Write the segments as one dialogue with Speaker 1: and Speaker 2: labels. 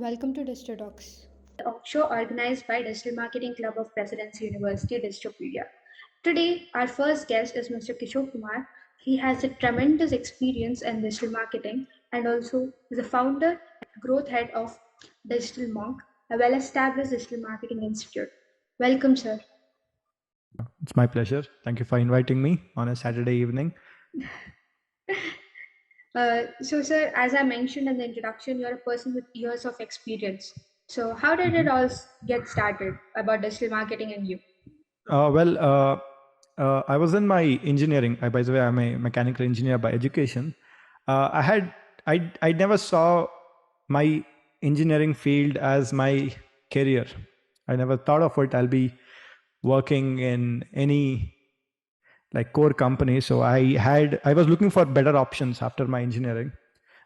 Speaker 1: welcome to Digito-talks.
Speaker 2: Talkshow organized by Digital Marketing Club of Presidency University, Digitopedia. Today, our first guest is Mr. Kishore Kumar. He has a tremendous experience in digital marketing and also is the founder and growth head of Digital Monk, a well-established digital marketing institute. Welcome, sir.
Speaker 3: It's my pleasure. Thank you for inviting me on a Saturday evening.
Speaker 2: Sir, as I mentioned in the introduction, you're a person with years of experience. So, how did it all get started about digital marketing and you?
Speaker 3: I was in my engineering. By the way, I'm a mechanical engineer by education. I never saw my engineering field as my career. I never thought of it. I'll be working in any like core company. So I was looking for better options after my engineering.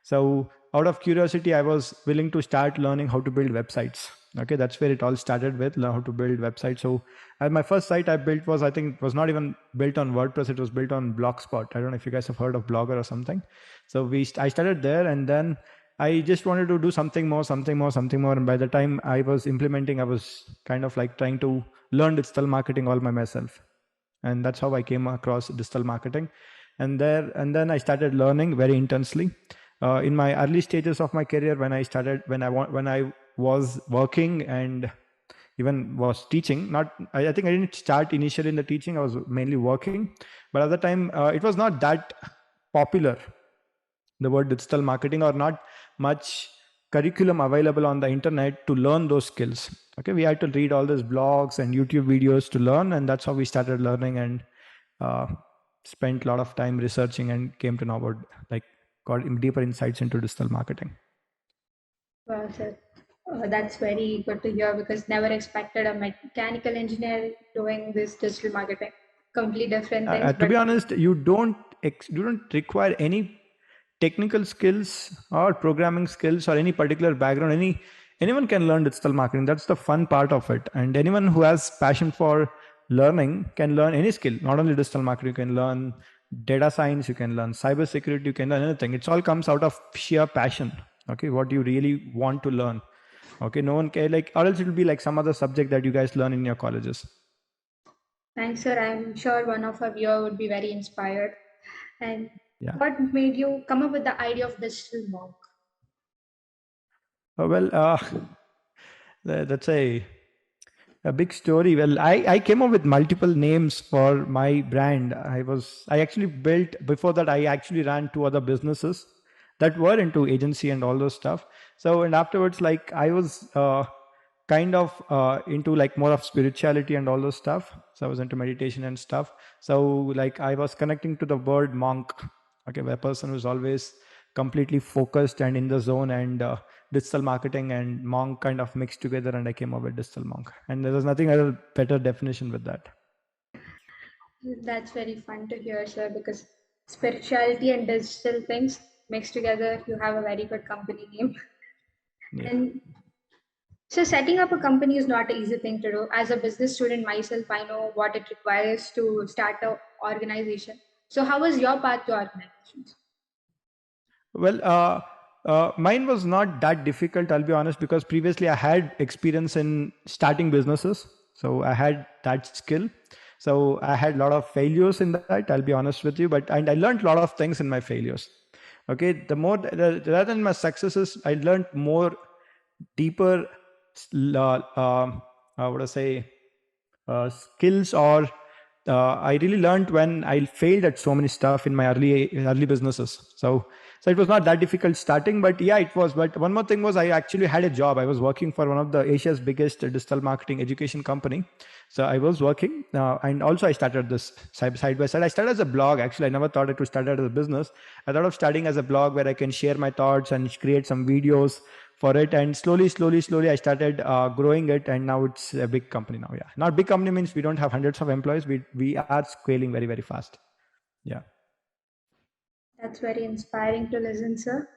Speaker 3: So out of curiosity, I was willing to start learning how to build websites. Okay, that's where it all started with, learn how to build websites. So my first site I built was, I think it was not even built on WordPress. It was built on Blogspot. I don't know if you guys have heard of Blogger or something. So I started there, and then I just wanted to do something more. And by the time I was implementing, I was kind of like trying to learn digital marketing all by myself. And that's how I came across digital marketing. And then I started learning very intensely. In my early stages of my career, when I was working and even was teaching, I think I didn't start initially in the teaching. I was mainly working, but at the time it was not that popular, the word digital marketing, or not much curriculum available on the internet to learn those skills. Okay, we had to read all these blogs and YouTube videos to learn, and that's how we started learning, and spent a lot of time researching and came to know about, like, got deeper insights into digital marketing.
Speaker 2: Wow, sir. That's very good to hear because never expected a mechanical engineer doing this digital marketing. Completely different things.
Speaker 3: To be honest, you don't require any technical skills or programming skills or any particular background. Anyone can learn digital marketing. That's the fun part of it. And anyone who has passion for learning can learn any skill. Not only digital marketing, you can learn data science, you can learn cyber security, you can learn anything. It all comes out of sheer passion. Okay, what you really want to learn. Okay, no one can, like, or else it will be like some other subject that you guys learn in your colleges.
Speaker 2: Thanks, sir. I'm sure one of our viewers would be very inspired. And
Speaker 3: Yeah.
Speaker 2: what made you come up with the idea of digital monk?
Speaker 3: That's a big story. Well, I came up with multiple names for my brand. I actually built, before that, I actually ran two other businesses that were into agency and all those stuff. So, and afterwards, like, I was kind of into like more of spirituality and all those stuff. So I was into meditation and stuff. So like I was connecting to the word monk. Okay, a person who's always completely focused and in the zone, and digital marketing and monk kind of mixed together, and I came up with digital monk. And there was nothing other better definition with that.
Speaker 2: That's very fun to hear, sir, because spirituality and digital things mixed together, you have a very good company name.
Speaker 3: Yeah.
Speaker 2: And so setting up a company is not an easy thing to do. As a business student myself, I know what it requires to start an organization. So how was your path to organizations?
Speaker 3: Well, mine was not that difficult, I'll be honest, because previously I had experience in starting businesses. So I had that skill. So I had a lot of failures in that, I'll be honest with you, and I learned a lot of things in my failures. Okay, rather than my successes, I learned more deeper, what would I say, skills, or I really learned when I failed at so many stuff in my early businesses. So it was not that difficult starting, but yeah, it was. But one more thing was, I actually had a job. I was working for one of the Asia's biggest digital marketing education company. So I was working, and also I started this side by side. I started as a blog. Actually, I never thought it would start as a business. I thought of starting as a blog where I can share my thoughts and create some videos for it, and slowly I started growing it, and now it's a big company now. Yeah, not big company means we don't have hundreds of employees. We are scaling very, very fast. Yeah.
Speaker 2: That's very inspiring to listen, sir.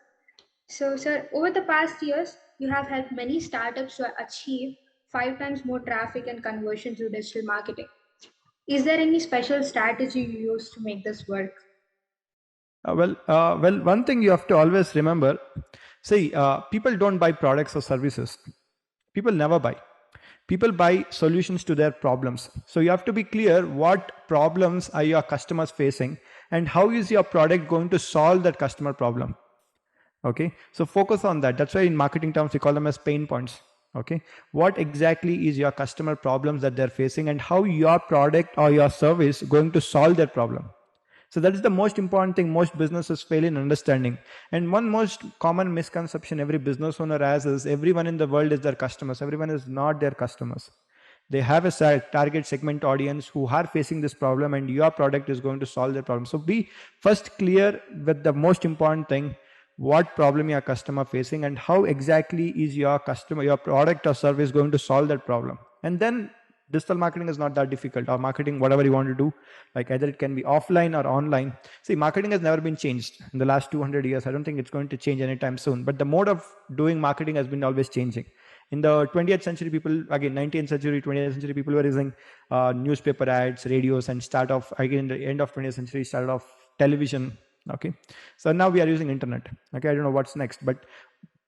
Speaker 2: So, sir, over the past years, you have helped many startups to achieve 5 times more traffic and conversion through digital marketing. Is there any special strategy you use to make this work?
Speaker 3: Well, one thing you have to always remember: See, people don't buy products or services. People never buy. People buy solutions to their problems. So you have to be clear what problems are your customers facing and how is your product going to solve that customer problem. Okay, so focus on that. That's why in marketing terms we call them as pain points. Okay, what exactly is your customer problems that they're facing and how your product or your service going to solve that problem. So that is the most important thing most businesses fail in understanding. And one most common misconception every business owner has is everyone in the world is their customers. Everyone is not their customers. They have a target segment audience who are facing this problem, and your product is going to solve their problem. So be first clear with the most important thing, what problem your customer facing and how exactly is your customer, your product or service going to solve that problem. And then digital marketing is not that difficult, or marketing, whatever you want to do, like either it can be offline or online. See, marketing has never been changed in the last 200 years. I don't think it's going to change anytime soon, but the mode of doing marketing has been always changing. In the 20th century, people, again, 19th century, 20th century, people were using newspaper ads, radios, and start off, again, the end of 20th century, started off television. Okay, so now we are using internet. Okay, I don't know what's next, but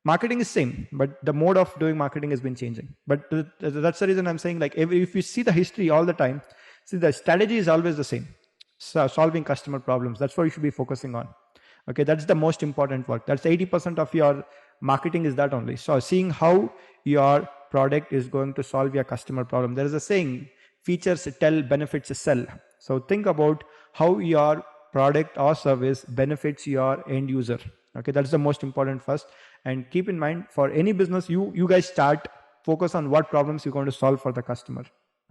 Speaker 3: marketing is same, but the mode of doing marketing has been changing. But that's the reason I'm saying, like, if you see the history all the time, see, the strategy is always the same. So solving customer problems, that's what you should be focusing on. Okay, that's the most important work. That's 80% of your marketing is that only. So seeing how your product is going to solve your customer problem. There is a saying, features tell, benefits sell. So think about how your product or service benefits your end user. Okay, that's the most important first. And keep in mind, for any business, you guys start, focus on what problems you're going to solve for the customer.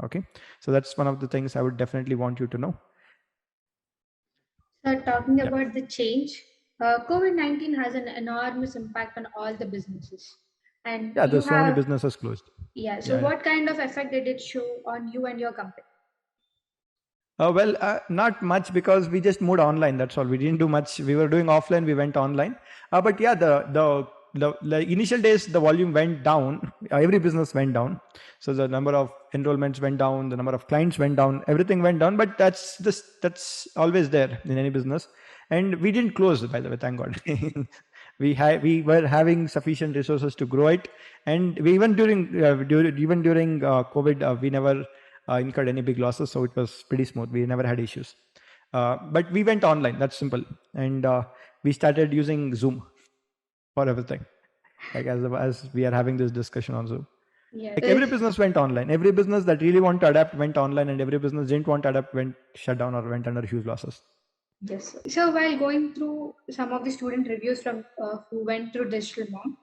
Speaker 3: Okay, so that's one of the things I would definitely want you to know.
Speaker 2: So, talking
Speaker 3: Yeah,
Speaker 2: about the change, COVID-19 has an enormous impact on all the businesses. And
Speaker 3: yeah,
Speaker 2: you
Speaker 3: there's so many
Speaker 2: have,
Speaker 3: businesses closed.
Speaker 2: yeah, so
Speaker 3: Yeah, yeah.
Speaker 2: what kind of effect did it show on you and your company?
Speaker 3: Not much, because we just moved online. That's all. We didn't do much. We were doing offline. We went online. But yeah, the initial days, the volume went down. Every business went down. So the number of enrollments went down. The number of clients went down. Everything went down. But that's always there in any business. And we didn't close, by the way. Thank God. We were having sufficient resources to grow it, and we even during COVID, we never incurred any big losses, so it was pretty smooth. We never had issues. But we went online. That's simple, and we started using Zoom for everything. Like as we are having this discussion on Zoom.
Speaker 2: Yeah.
Speaker 3: Like every business went online. Every business that really want to adapt went online, and every business didn't want to adapt went shut down or went under huge losses.
Speaker 2: Yes. So while going through some of the student reviews from who went through digital mom,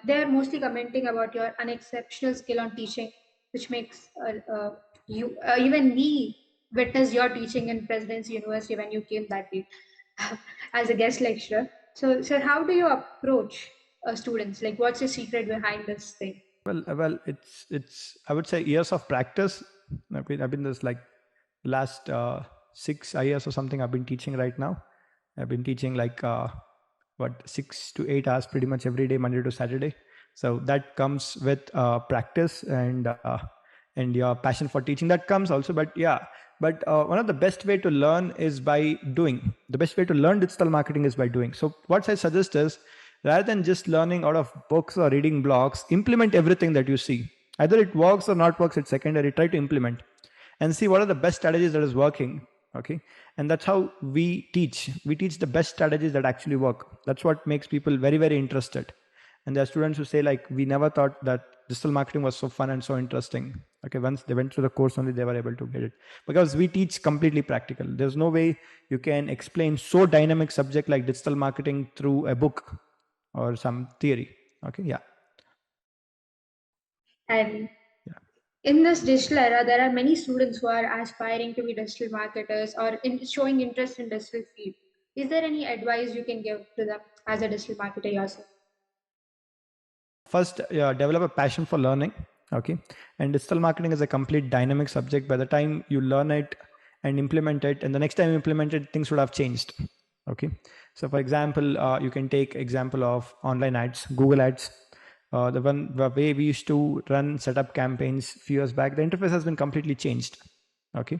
Speaker 2: they're mostly commenting about your unexceptional skill on teaching, which makes you even me witness your teaching in President's University when you came that day as a guest lecturer. So how do you approach students? Like, what's the secret behind this thing?
Speaker 3: Well, it's I would say years of practice. I've been this like last 6 years or something. I've been teaching right now. I've been teaching like what 6 to 8 hours pretty much every day, Monday to Saturday. So that comes with practice and your passion for teaching. That comes also, but yeah. But one of the best way to learn is by doing. The best way to learn digital marketing is by doing. So what I suggest is, rather than just learning out of books or reading blogs, implement everything that you see. Either it works or not works, it's secondary. Try to implement and see what are the best strategies that is working. Okay, and that's how we teach the best strategies that actually work. That's what makes people very, very interested. And there are students who say, like, we never thought that digital marketing was so fun and so interesting. Okay, once they went through the course only, they were able to get it, because we teach completely practical. There's no way you can explain so dynamic subject like digital marketing through a book or some theory. Okay, yeah.
Speaker 2: And
Speaker 3: Yeah.
Speaker 2: in this digital era, there are many students who are aspiring to be digital marketers or showing interest in digital field. Is there any advice you can give to them as a digital marketer yourself?
Speaker 3: First, develop a passion for learning. Okay, and digital marketing is a complete dynamic subject. By the time you learn it and implement it, and the next time you implement it, things would have changed. Okay, so for example, you can take example of online ads, Google ads. The way we used to run setup campaigns few years back, the interface has been completely changed. Okay,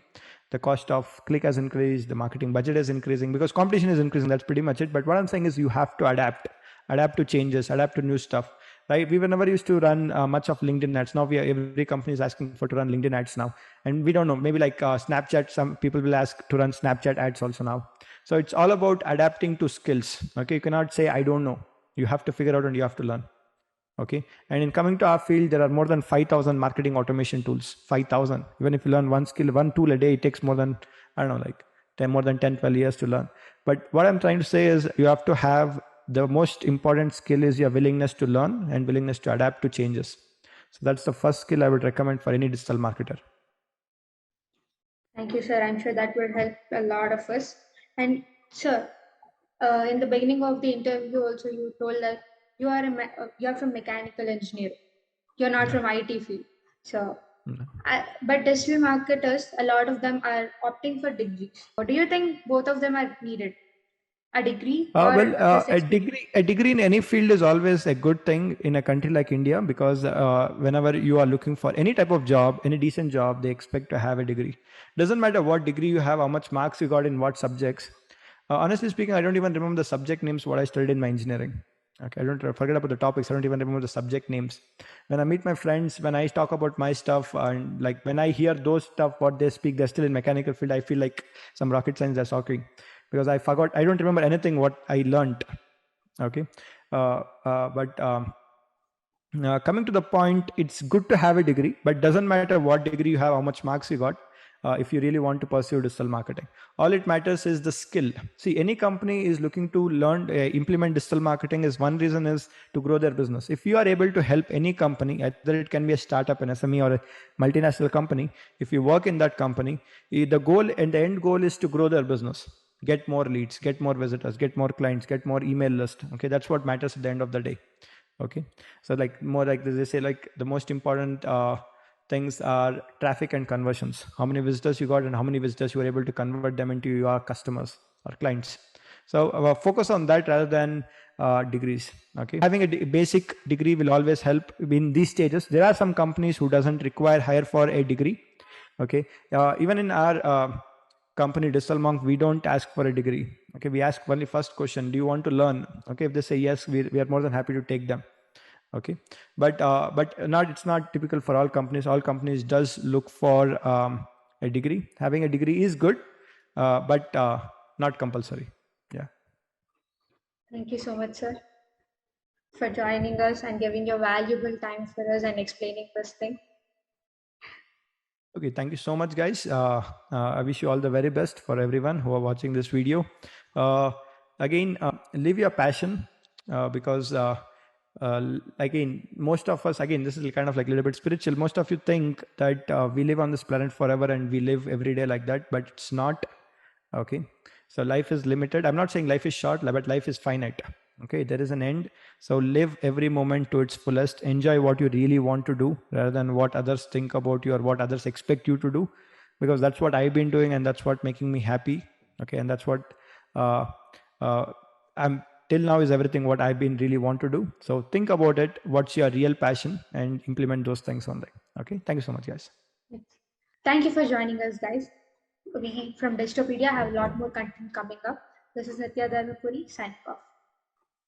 Speaker 3: the cost of click has increased, the marketing budget is increasing because competition is increasing. That's pretty much it. But what I'm saying is, you have to adapt. adapt to changes, adapt to new stuff, right? We were never used to run much of LinkedIn ads. Now every company is asking for to run LinkedIn ads now, and we don't know, maybe like Snapchat, some people will ask to run Snapchat ads also now. So it's all about adapting to skills. Okay, you cannot say I don't know. You have to figure out and you have to learn. Okay, and in coming to our field, there are more than 5,000 marketing automation tools. 5,000. Even if you learn one skill, one tool a day, it takes more than, I don't know, like 10, more than 10, 12 years to learn. But what I'm trying to say is you have to have, the most important skill is your willingness to learn and willingness to adapt to changes. So that's the first skill I would recommend for any digital marketer.
Speaker 2: Thank you, sir. I'm sure that will help a lot of us. And sir, in the beginning of the interview, also you told that you're from mechanical engineering. You're not
Speaker 3: Yeah.
Speaker 2: from IT field. So,
Speaker 3: Mm.
Speaker 2: but digital marketers, a lot of them are opting for degrees. Do you think both of them are needed? A degree or just experience?
Speaker 3: A degree in any field is always a good thing in a country like India, because whenever you are looking for any type of job, any decent job, they expect to have a degree. Doesn't matter what degree you have, how much marks you got in what subjects. Honestly speaking, I don't even remember the subject names what I studied in my engineering. Okay, I don't forget about the topics. I don't even remember the subject names. When I meet my friends, when I talk about my stuff, and like when I hear those stuff, what they speak, they're still in mechanical field. I feel like some rocket science they're talking, because I forgot. I don't remember anything what I learned. Okay, but coming to the point, it's good to have a degree, but doesn't matter what degree you have, how much marks you got. If you really want to pursue digital marketing, all it matters is the skill. See, any company is looking to learn, implement digital marketing. Is one reason is to grow their business. If you are able to help any company, either it can be a startup, an SME, or a multinational company, if you work in that company, the goal and the end goal is to grow their business, get more leads, get more visitors, get more clients, get more email list. Okay, that's what matters at the end of the day. Okay, so like more like they say, like the most important things are traffic and conversions. How many visitors you got and how many visitors you were able to convert them into your customers or clients. So focus on that rather than degrees. Okay, having a basic degree will always help in these stages. There are some companies who doesn't require hire for a degree. Okay, even in our company Digital Monk, we don't ask for a degree. Okay, we ask only first question, do you want to learn? Okay, if they say yes, we are more than happy to take them. Okay, but not, it's not typical for all companies. All companies does look for a degree. Having a degree is good, but not compulsory. Yeah.
Speaker 2: Thank you so much, sir, for joining us and giving your valuable time for us and explaining this thing.
Speaker 3: Okay, thank you so much, guys. I wish you all the very best for everyone who are watching this video. Again, live your passion, because again, most of us, again, this is kind of like a little bit spiritual. Most of you think that we live on this planet forever and we live every day like that, but it's not. Okay, so life is limited. I'm not saying life is short, but life is finite. Okay, there is an end. So live every moment to its fullest. Enjoy what you really want to do rather than what others think about you or what others expect you to do, because that's what I've been doing and that's what making me happy. Okay, and that's what uh, uh, I'm till now is everything what I've been really want to do. So think about it, what's your real passion, and implement those things on there. Okay, thank you so much, guys.
Speaker 2: Thank you for joining us, guys. We from Digitopedia have a lot more content coming up. This is Nitya Dharmapuri signing off.